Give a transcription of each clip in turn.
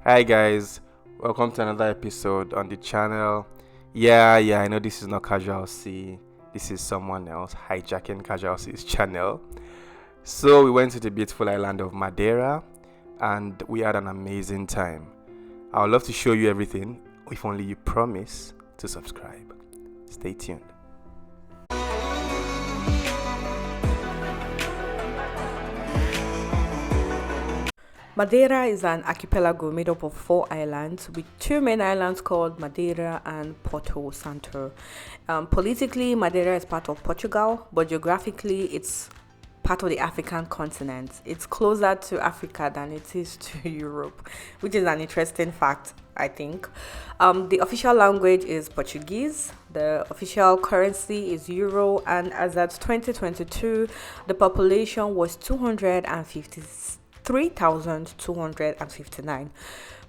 Hi guys, welcome to another episode on the channel. Yeah, I know this is not Casual C. This is someone else hijacking Casual C's channel. So we went to the beautiful island of Madeira and we had an amazing time. I would love to show you everything if only you promise to subscribe. Stay tuned. Madeira is an archipelago made up of 4 islands, with two main islands called Madeira and Porto Santo. Politically, Madeira is part of Portugal, but geographically, it's part of the African continent. It's closer to Africa than it is to Europe, which is an interesting fact, I think. The official language is Portuguese. The official currency is euro, and as at 2022, the population was 3,259.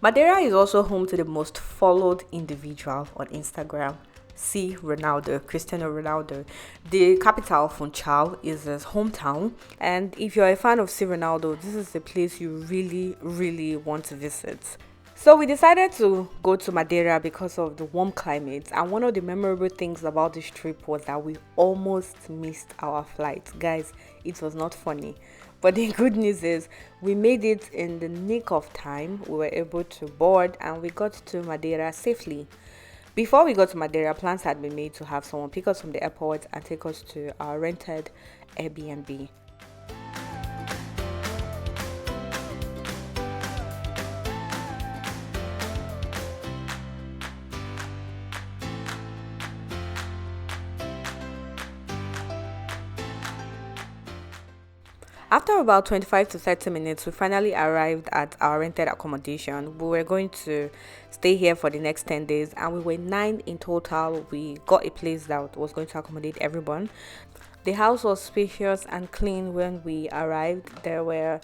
Madeira is also home to the most followed individual on Instagram. See Ronaldo, Cristiano Ronaldo. The capital, Funchal, is his hometown. And if you're a fan of C Ronaldo, this is the place you really want to visit. So we decided to go to Madeira because of the warm climate, and one of the memorable things about this trip was that we almost missed our flight. Guys, it was not funny. But the good news is we made it in the nick of time. We were able to board and we got to Madeira safely. Before we got to Madeira, plans had been made to have someone pick us from the airport and take us to our rented Airbnb. After about 25 to 30 minutes, we finally arrived at our rented accommodation. We were going to stay here for the next 10 days, and we were 9 in total. We got a place that was going to accommodate everyone. The house was spacious and clean when we arrived. There were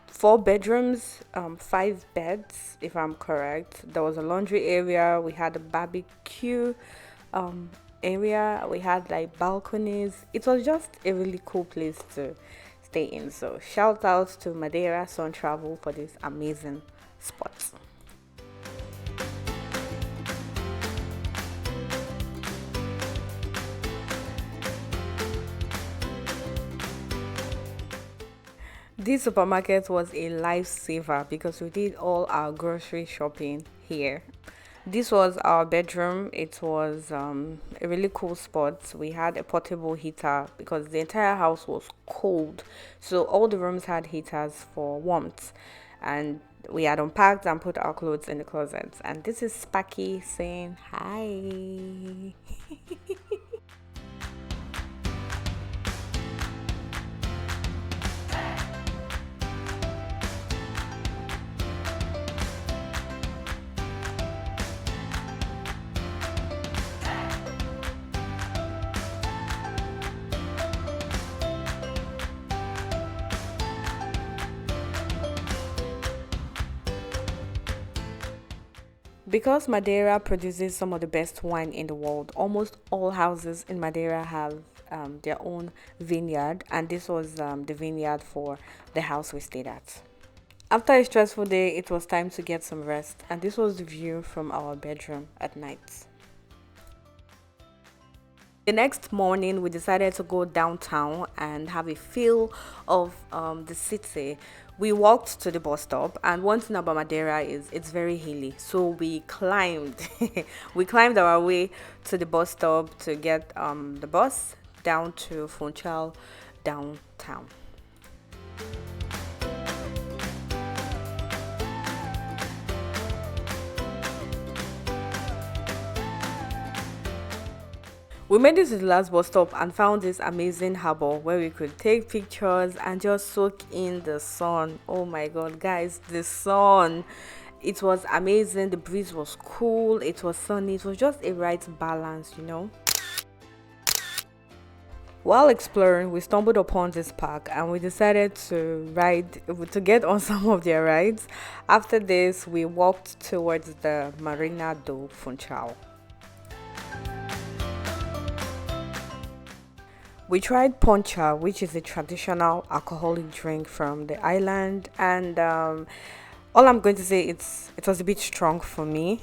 4 bedrooms, 5 beds, if I'm correct. There was a laundry area. We had a barbecue um, area. We had like balconies. It was just a really cool place to stay in. So shout out to Madeira Sun Travel for this amazing spot. This supermarket was a lifesaver because we did all our grocery shopping here. This was our bedroom. It was a really cool spot. We had a portable heater because the entire house was cold. So all the rooms had heaters for warmth. And we had unpacked and put our clothes in the closets. And this is Sparky saying hi. Because Madeira produces some of the best wine in the world, almost all houses in Madeira have their own vineyard, and this was the vineyard for the house we stayed at. After a stressful day, it was time to get some rest, and this was the view from our bedroom at night. The next morning, we decided to go downtown and have a feel of the city. We walked to the bus stop, and one thing about Madeira is it's very hilly. So we climbed, we climbed our way to the bus stop to get the bus down to Funchal downtown. We made it to the last bus stop and found this amazing harbor where we could take pictures and just soak in the sun. Oh my god, guys, the sun! It was amazing. The breeze was cool, it was sunny, it was just a right balance. While exploring, we stumbled upon this park and we decided to get on some of their rides. After this, we walked towards the Marina do Funchal. We tried poncha, which is a traditional alcoholic drink from the island, and All I'm going to say, it was a bit strong for me.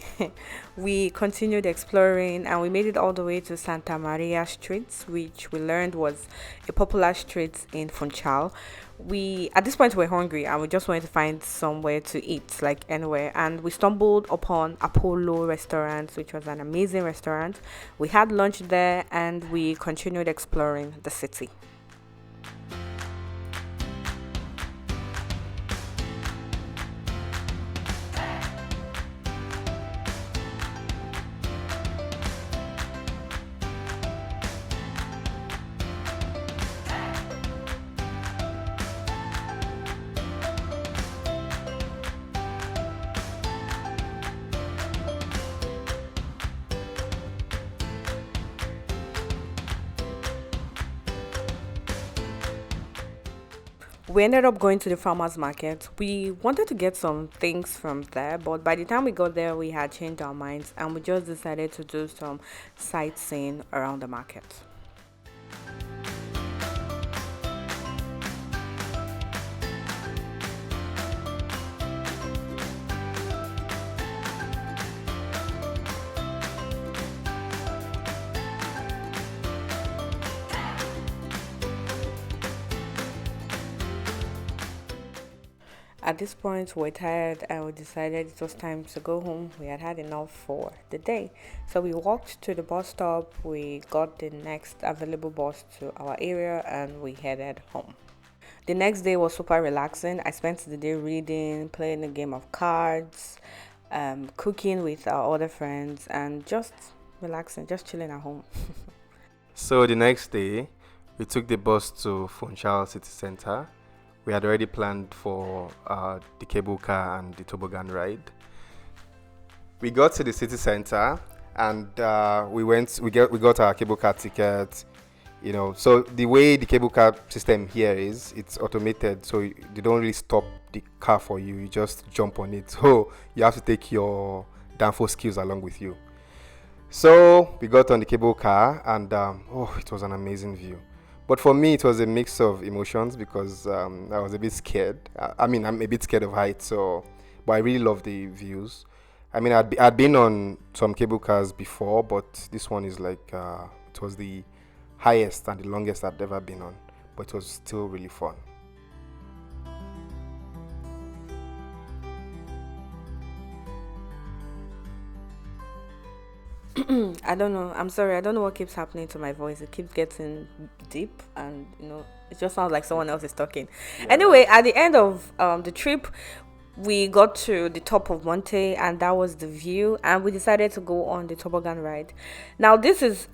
We continued exploring and we made it all the way to Santa Maria Street, which we learned was a popular street in Funchal. We at this point were hungry and we just wanted to find somewhere to eat, like anywhere. And we stumbled upon Apollo Restaurant, which was an amazing restaurant. We had lunch there and we continued exploring the city. We ended up going to the farmers market. We wanted to get some things from there, but by the time we got there, we had changed our minds and we just decided to do some sightseeing around the market. At this point, we were tired and we decided it was time to go home. We had had enough for the day. So we walked to the bus stop, we got the next available bus to our area, and we headed home. The next day was super relaxing. I spent the day reading, playing a game of cards, cooking with our other friends, and just relaxing, just chilling at home. So the next day, we took the bus to Funchal City Center. We had already planned for the cable car and the toboggan ride. We got to the city center and we got our cable car ticket. So the way the cable car system here is, it's automated, so they don't really stop the car for you. You just jump on it. So you have to take your downforce skills along with you. So we got on the cable car and it was an amazing view. But for me, it was a mix of emotions because I was a bit scared. I mean, I'm a bit scared of heights, but I really love the views. I mean, I'd been on some cable cars before, but this one is like, it was the highest and the longest I'd ever been on, but it was still really fun. I don't know. I'm sorry. I don't know what keeps happening to my voice. It keeps getting deep, and it just sounds like someone else is talking. Anyway, at the end of the trip, we got to the top of Monte, and that was the view. And we decided to go on the toboggan ride. Now, this is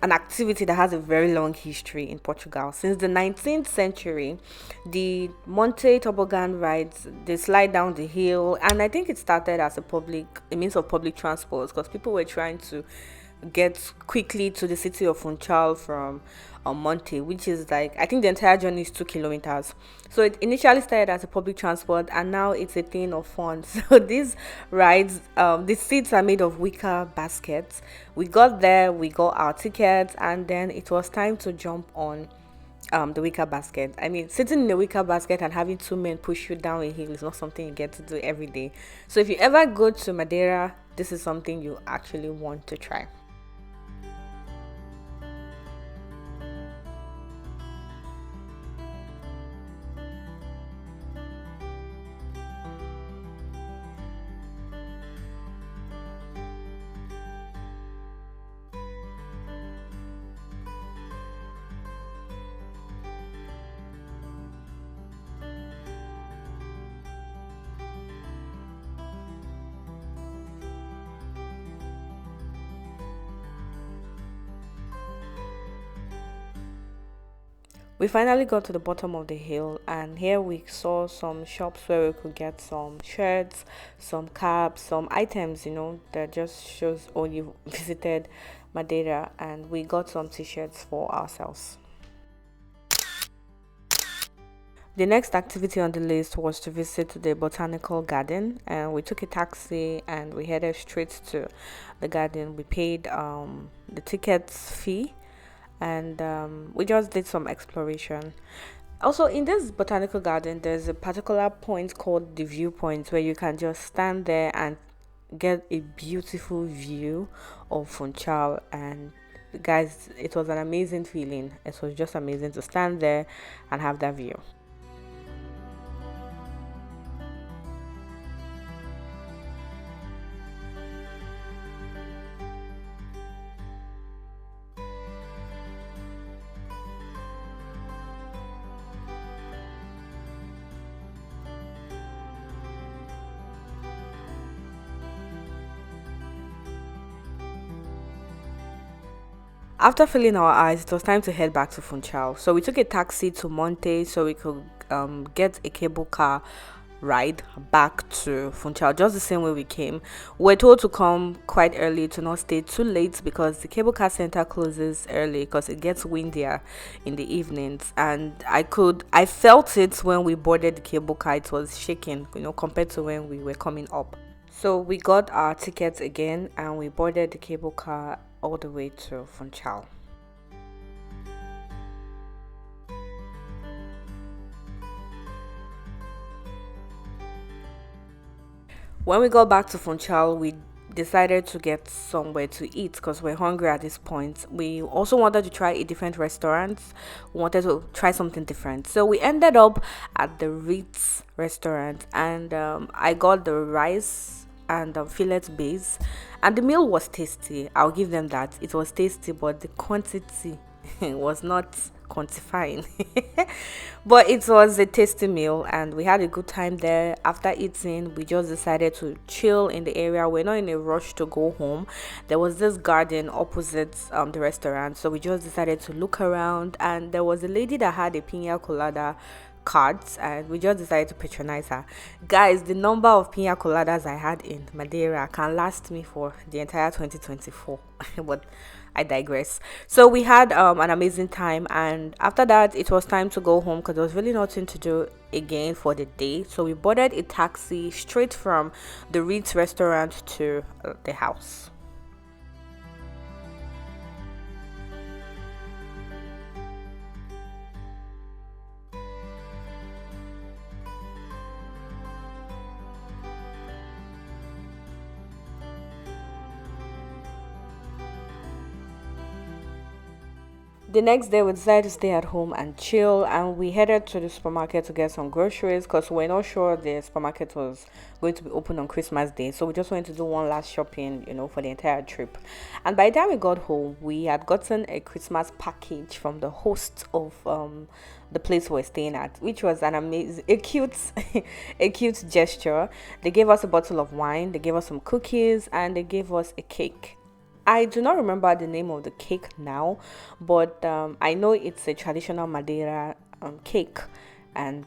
an activity that has a very long history in Portugal. Since the 19th century, the Monte toboggan rides, they slide down the hill, and I think it started as a means of public transport because people were trying to get quickly to the city of Funchal from Monte, which is like, I think the entire journey is 2 kilometers. So it initially started as a public transport and now it's a thing of fun. So these rides, the seats are made of wicker baskets. We got there, we got our tickets, and then it was time to jump on the wicker basket. I mean, sitting in the wicker basket and having two men push you down a hill is not something you get to do every day. So if you ever go to Madeira, this is something you actually want to try. We finally got to the bottom of the hill, and here we saw some shops where we could get some shirts, some caps, some items, that just shows oh you visited Madeira, and we got some t-shirts for ourselves. The next activity on the list was to visit the botanical garden, and we took a taxi and we headed straight to the garden. We paid the tickets fee and we just did some exploration. Also, in this botanical garden, there's a particular point called the viewpoint where you can just stand there and get a beautiful view of Funchal. And guys, it was an amazing feeling. It was just amazing to stand there and have that view. After filling our eyes, it was time to head back to Funchal. So we took a taxi to Monte so we could get a cable car ride back to Funchal just the same way we came. We're told to come quite early to not stay too late because the cable car center closes early because it gets windier in the evenings. And I felt it when we boarded the cable car. It was shaking, compared to when we were coming up. So we got our tickets again and we boarded the cable car all the way to Funchal. When we got back to Funchal, we decided to get somewhere to eat because we're hungry at this point. We also wanted to try a different restaurant. We wanted to try something different. So we ended up at the Ritz restaurant and I got the rice and fillet base, and the meal was tasty. I'll give them that. It was tasty, but the quantity was not quantifying. But it was a tasty meal and we had a good time there. After eating, we just decided to chill in the area. We're not in a rush to go home. There was this garden opposite the restaurant, so we just decided to look around, and there was a lady that had a pina colada cards and we just decided to patronize her. Guys, the number of pina coladas I had in Madeira can last me for the entire 2024. But I digress. So we had an amazing time, and after that it was time to go home because there was really nothing to do again for the day. So we boarded a taxi straight from the Ritz restaurant to the house. The next day, we decided to stay at home and chill, and we headed to the supermarket to get some groceries because we're not sure the supermarket was going to be open on Christmas Day. So we just wanted to do one last shopping, for the entire trip. And by the time we got home, we had gotten a Christmas package from the host of the place we're staying at, which was an amazing, a cute, a cute gesture. They gave us a bottle of wine, they gave us some cookies, and they gave us a cake. I do not remember the name of the cake now, but I know it's a traditional Madeira cake. And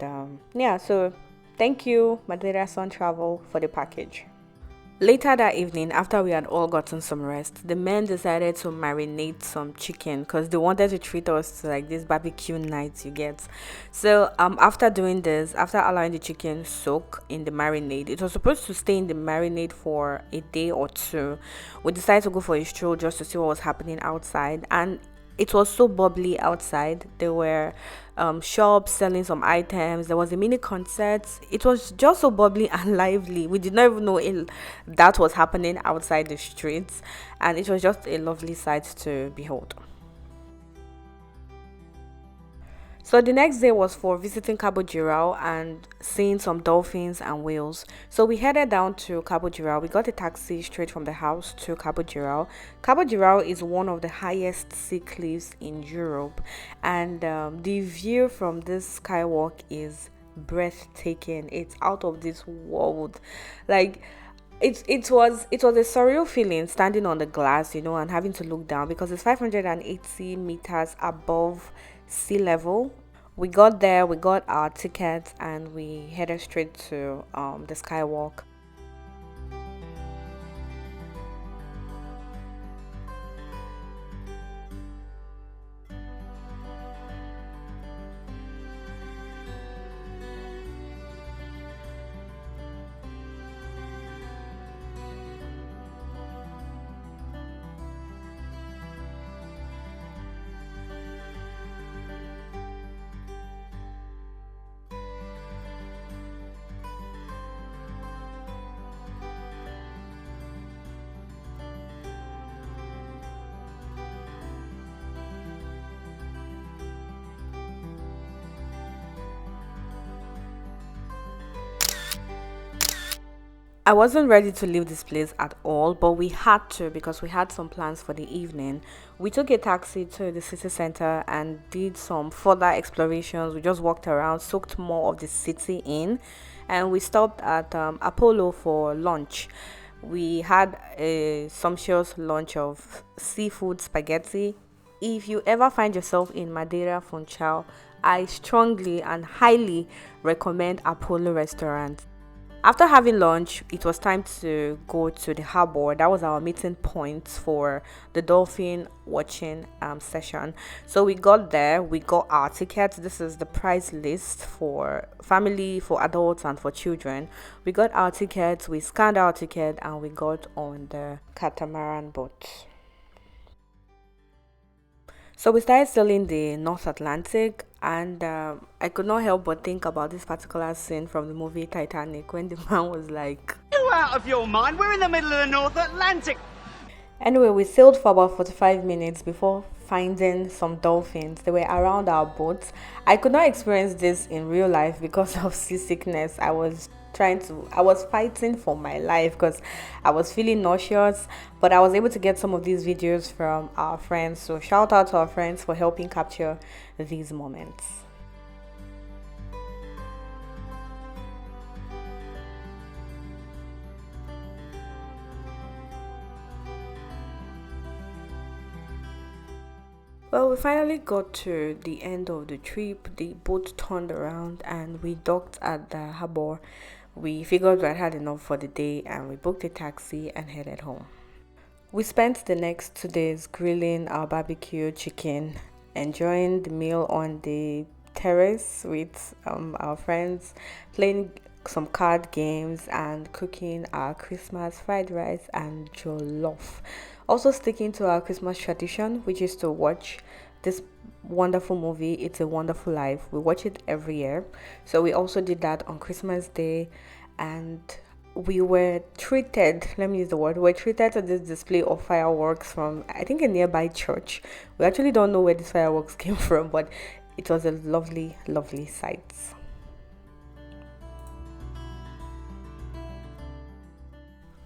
yeah, so thank you, Madeira Sun Travel, for the package. Later that evening, after we had all gotten some rest, the men decided to marinate some chicken because they wanted to treat us to like this barbecue night you get. So after doing this, after allowing the chicken soak in the marinade, it was supposed to stay in the marinade for a day or two. We decided to go for a stroll just to see what was happening outside, and it was so bubbly outside. There were shops selling some items. There was a mini concert. It was just so bubbly and lively. We did not even know that was happening outside the streets, and it was just a lovely sight to behold. So the next day was for visiting Cabo Girao and seeing some dolphins and whales. So we headed down to Cabo Girao. We got a taxi straight from the house to Cabo Girao. Cabo Girao is one of the highest sea cliffs in Europe, and the view from this skywalk is breathtaking. It's out of this world. Like it was a surreal feeling standing on the glass, and having to look down because it's 580 meters above sea level. We got there, we got our tickets, and we headed straight to the skywalk. I wasn't ready to leave this place at all, but we had to because we had some plans for the evening. We took a taxi to the city center and did some further explorations. We just walked around, soaked more of the city in, and we stopped at Apollo for lunch. We had a sumptuous lunch of seafood spaghetti. If you ever find yourself in Madeira, Funchal, I strongly and highly recommend Apollo restaurant. After having lunch, it was time to go to the harbor. That was our meeting point for the dolphin watching session. So we got there, we got our tickets. This is the price list for family, for adults, and for children. We got our tickets, we scanned our ticket, and we got on the catamaran boat. So we started sailing the North Atlantic, and I could not help but think about this particular scene from the movie Titanic when the man was like, You out of your mind? We're in the middle of the North Atlantic. Anyway, we sailed for about 45 minutes before finding some dolphins. They were around our boat. I could not experience this in real life because of seasickness. I was fighting for my life because I was feeling nauseous, but I was able to get some of these videos from our friends. So shout out to our friends for helping capture these moments. Well, we finally got to the end of the trip. The boat turned around and we docked at the harbor. We figured we had had enough for the day and we booked a taxi and headed home. We spent the next 2 days grilling our barbecue chicken, enjoying the meal on the terrace with our friends, playing some card games, and cooking our Christmas fried rice and jollof. Also, sticking to our Christmas tradition, which is to watch this wonderful movie, It's a Wonderful Life. We watch it every year. So, we also did that on Christmas Day, and we were treated, let me use the word, we were treated to this display of fireworks from, I think, a nearby church. We actually don't know where these fireworks came from, but it was a lovely, lovely sight.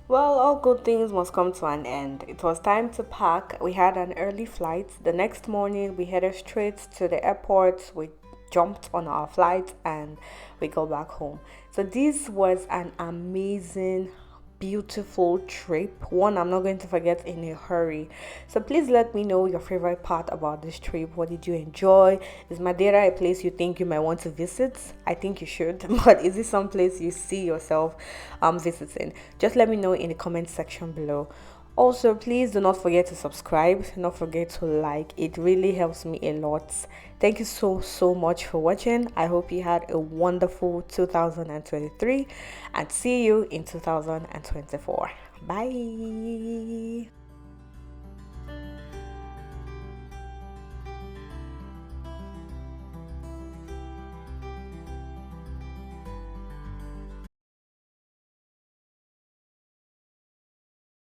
Well, all good things must come to an end. It was time to pack. We had an early flight. The next morning, we headed straight to the airport. We jumped on our flight and we go back home. So this was an amazing, beautiful trip, one I'm not going to forget in a hurry. So please let me know your favorite part about this trip. What did you enjoy? Is Madeira a place you think you might want to visit? I think you should, but is it some place you see yourself visiting? Just let me know in the comment section below. Also, please do not forget to subscribe. Do not forget to like. It really helps me a lot. Thank you so much for watching. I hope you had a wonderful 2023 and see you in 2024. Bye.